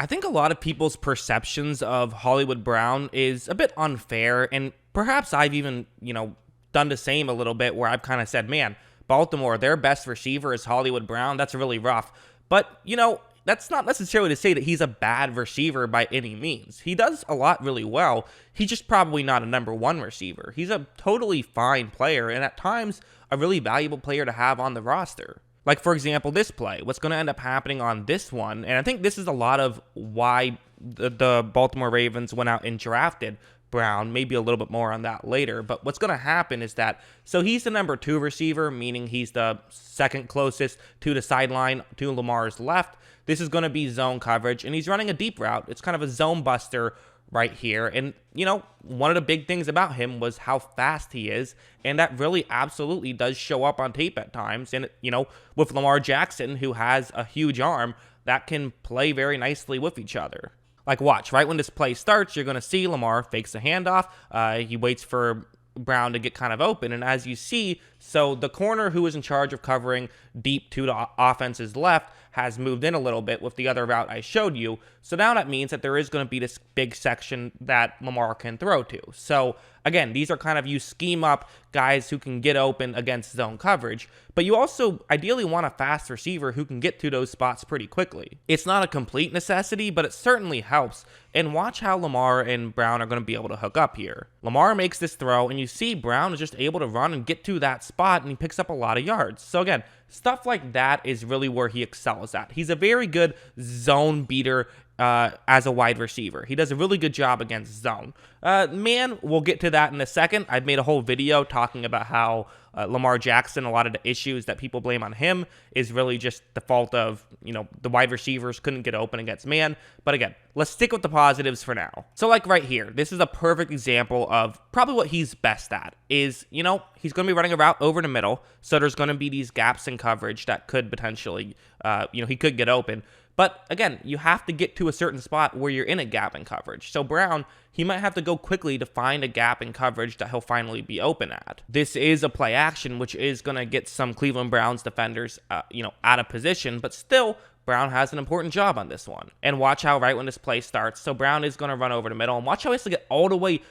I think a lot of people's perceptions of Hollywood Brown is a bit unfair, and perhaps I've even, done the same a little bit where I've kind of said, man, Baltimore, their best receiver is Hollywood Brown. That's really rough. But, that's not necessarily to say that he's a bad receiver by any means. He does a lot really well. He's just probably not a number one receiver. He's a totally fine player, and at times, a really valuable player to have on the roster. Like, for example, this play, what's going to end up happening on this one, and I think this is a lot of why the Baltimore Ravens went out and drafted Brown, maybe a little bit more on that later, but what's going to happen is that, so he's the number 2 receiver, meaning he's the second closest to the sideline to Lamar's left. This is going to be zone coverage, and he's running a deep route. It's kind of a zone buster right here, and, one of the big things about him was how fast he is, and that really absolutely does show up on tape at times, and, with Lamar Jackson, who has a huge arm, that can play very nicely with each other. Like, watch, right when this play starts, you're going to see Lamar fakes a handoff. He waits for Brown to get kind of open. And as you see, so the corner who is in charge of covering deep to the offense's left has moved in a little bit with the other route I showed you. So now that means that there is going to be this big section that Lamar can throw to. So again, these are kind of, you scheme up guys who can get open against zone coverage, but you also ideally want a fast receiver who can get to those spots pretty quickly. It's not a complete necessity, but it certainly helps. And watch how Lamar and Brown are going to be able to hook up here. Lamar makes this throw, and you see Brown is just able to run and get to that spot, and he picks up a lot of yards. So again, stuff like that is really where he excels at. He's a very good zone beater as a wide receiver. He does a really good job against zone. Man, we'll get to that in a second. I've made a whole video talking about how Lamar Jackson, a lot of the issues that people blame on him is really just the fault of, the wide receivers couldn't get open against man. But again, let's stick with the positives for now. So like right here, this is a perfect example of probably what he's best at is, he's going to be running a route over the middle. So there's going to be these gaps in coverage that could potentially, he could get open. But again, you have to get to a certain spot where you're in a gap in coverage. So Brown, he might have to go quickly to find a gap in coverage that he'll finally be open at. This is a play action, which is going to get some Cleveland Browns defenders, out of position, but still, Brown has an important job on this one. And watch how right when this play starts, so Brown is going to run over the middle, and watch how he has to get all the way,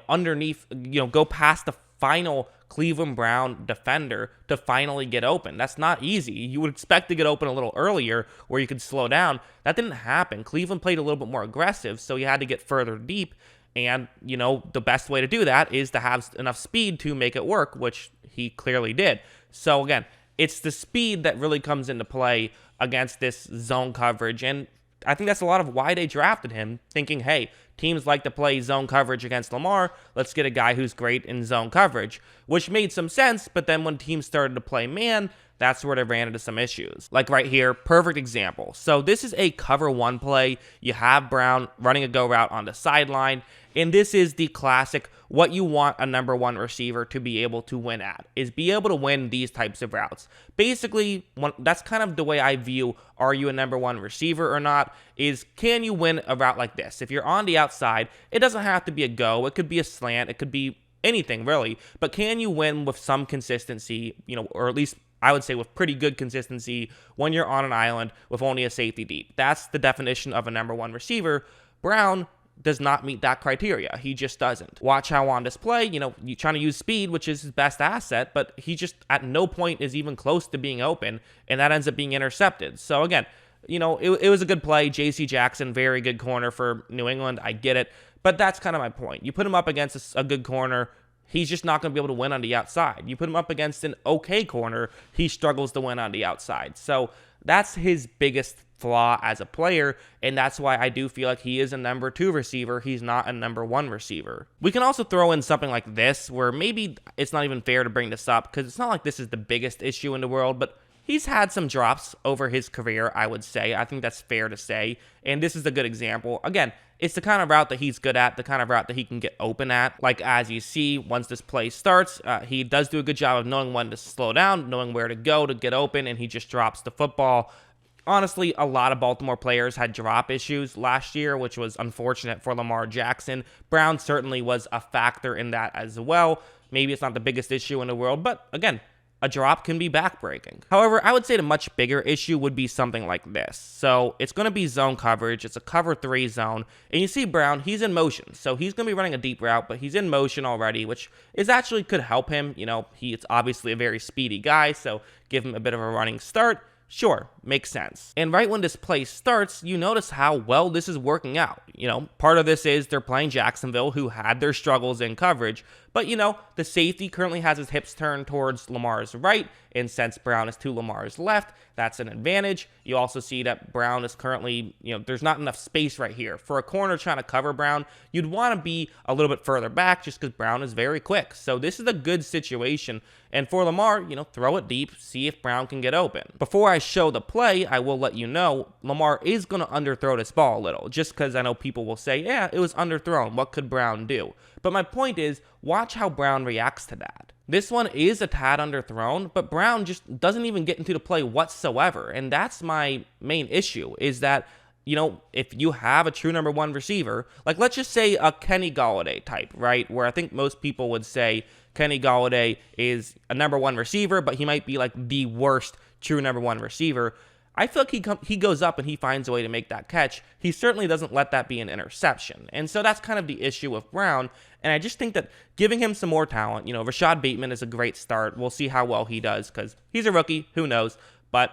underneath, go past the final Cleveland Brown defender to finally get open. That's not easy. You would expect to get open a little earlier where you could slow down. That didn't happen. Cleveland played a little bit more aggressive, so you had to get further deep. And, the best way to do that is to have enough speed to make it work, which he clearly did. So again, it's the speed that really comes into play against this zone coverage. And I think that's a lot of why they drafted him, thinking, hey, teams like to play zone coverage against Lamar. Let's get a guy who's great in zone coverage, which made some sense. But then when teams started to play man, that's where they ran into some issues. Like right here, perfect example. So this is a cover 1 play. You have Brown running a go route on the sideline. And this is the classic, what you want a number 1 receiver to be able to win at, is be able to win these types of routes. Basically, that's kind of the way I view, are you a number 1 receiver or not, is can you win a route like this? If you're on the outside, it doesn't have to be a go. It could be a slant. It could be anything, really. But can you win with some consistency, or at least I would say with pretty good consistency when you're on an island with only a safety deep? That's the definition of a number 1 receiver. Brown does not meet that criteria. He just doesn't. Watch how on display, you're trying to use speed, which is his best asset, but he just at no point is even close to being open, and that ends up being intercepted. So again, it was a good play. J.C. Jackson, very good corner for New England. I get it, but that's kind of my point. You put him up against a good corner, he's just not going to be able to win on the outside. You put him up against an okay corner, he struggles to win on the outside. So that's his biggest flaw as a player, and that's why I do feel like he is a number 2 receiver. He's not a number 1 receiver. We can also throw in something like this, where maybe it's not even fair to bring this up, because it's not like this is the biggest issue in the world, but he's had some drops over his career, I would say. I think that's fair to say, and this is a good example. Again, it's the kind of route that he's good at, the kind of route that he can get open at. Like as you see, once this play starts, he does do a good job of knowing when to slow down, knowing where to go to get open, and he just drops the football. Honestly, a lot of Baltimore players had drop issues last year, which was unfortunate for Lamar Jackson. Brown certainly was a factor in that as well. Maybe it's not the biggest issue in the world, but again, a drop can be backbreaking. However, I would say the much bigger issue would be something like this. So it's going to be zone coverage. It's a cover 3 zone. And you see Brown, he's in motion. So he's going to be running a deep route, but he's in motion already, which is actually could help him. You know, it's obviously a very speedy guy, so give him a bit of a running start. Sure, makes sense. And right when this play starts, you notice how well this is working out. You know, part of this is they're playing Jacksonville, who had their struggles in coverage. But, you know, the safety currently has his hips turned towards Lamar's right, and since Brown is to Lamar's left, that's an advantage. You also see that Brown is currently, you know, there's not enough space right here. For a corner trying to cover Brown, you'd want to be a little bit further back just because Brown is very quick. So this is a good situation. And for Lamar, you know, throw it deep, see if Brown can get open. Before I show the play, I will let you know Lamar is going to underthrow this ball a little, just because I know people will say, yeah, it was underthrown. What could Brown do? But my point is, watch how Brown reacts to that. This one is a tad underthrown, but Brown just doesn't even get into the play whatsoever. And that's my main issue, is that, you know, if you have a true number 1 receiver, like let's just say a Kenny Golladay type, right? Where I think most people would say Kenny Golladay is a number 1 receiver, but he might be like the worst true number 1 receiver. I feel like he goes up and he finds a way to make that catch. He certainly doesn't let that be an interception. And so that's kind of the issue with Brown. And I just think that giving him some more talent, you know, Rashad Bateman is a great start. We'll see how well he does because he's a rookie. Who knows? But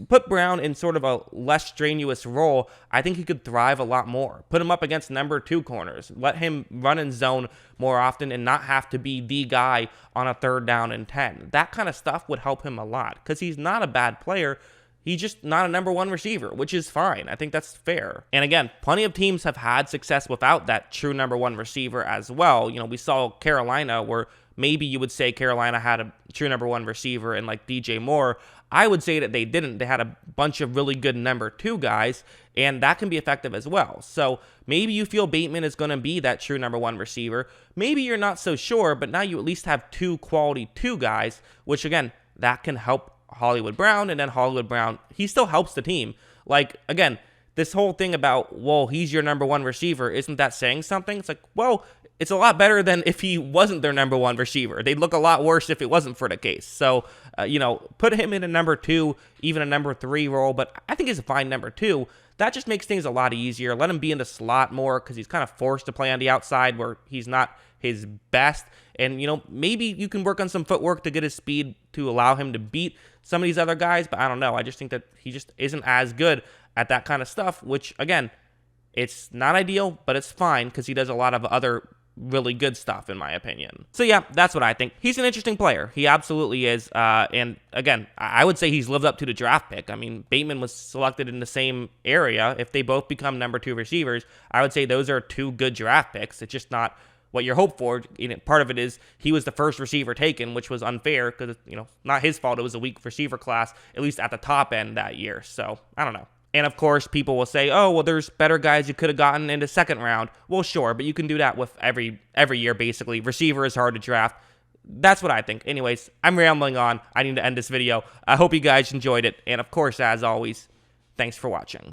put Brown in sort of a less strenuous role, I think he could thrive a lot more. Put him up against number 2 corners. Let him run in zone more often and not have to be the guy on a 3rd down and 10. That kind of stuff would help him a lot because he's not a bad player. He's just not a number 1 receiver, which is fine. I think that's fair. And again, plenty of teams have had success without that true number 1 receiver as well. You know, we saw Carolina, where maybe you would say Carolina had a true number 1 receiver in like DJ Moore. I would say that they didn't. They had a bunch of really good number 2 guys, and that can be effective as well. So maybe you feel Bateman is going to be that true number 1 receiver. Maybe you're not so sure, but now you at least have 2 quality 2 guys, which again, that can help Hollywood Brown, and then Hollywood Brown, he still helps the team. Like, again, this whole thing about, well, he's your number 1 receiver, isn't that saying something? It's like, well, it's a lot better than if he wasn't their number 1 receiver. They'd look a lot worse if it wasn't for the case. So, you know, put him in a number 2, even a number 3 role, but I think he's a fine number 2. That just makes things a lot easier. Let him be in the slot more because he's kind of forced to play on the outside where he's not his best. And, you know, maybe you can work on some footwork to get his speed to allow him to beat some of these other guys, but I don't know. I just think that he just isn't as good at that kind of stuff, which, again, it's not ideal, but it's fine because he does a lot of other really good stuff, in my opinion. So yeah, that's what I think. He's an interesting player. He absolutely is. And again, I would say he's lived up to the draft pick. I mean, Bateman was selected in the same area. If they both become number 2 receivers, I would say those are 2 good draft picks. It's just not what you're hoped for. You know, part of it is he was the first receiver taken, which was unfair because, you know, not his fault. It was a weak receiver class, at least at the top end that year. So I don't know. And of course, people will say, oh, well, there's better guys you could have gotten in the 2nd round. Well, sure, but you can do that with every year, basically. Receiver is hard to draft. That's what I think. Anyways, I'm rambling on. I need to end this video. I hope you guys enjoyed it. And of course, as always, thanks for watching.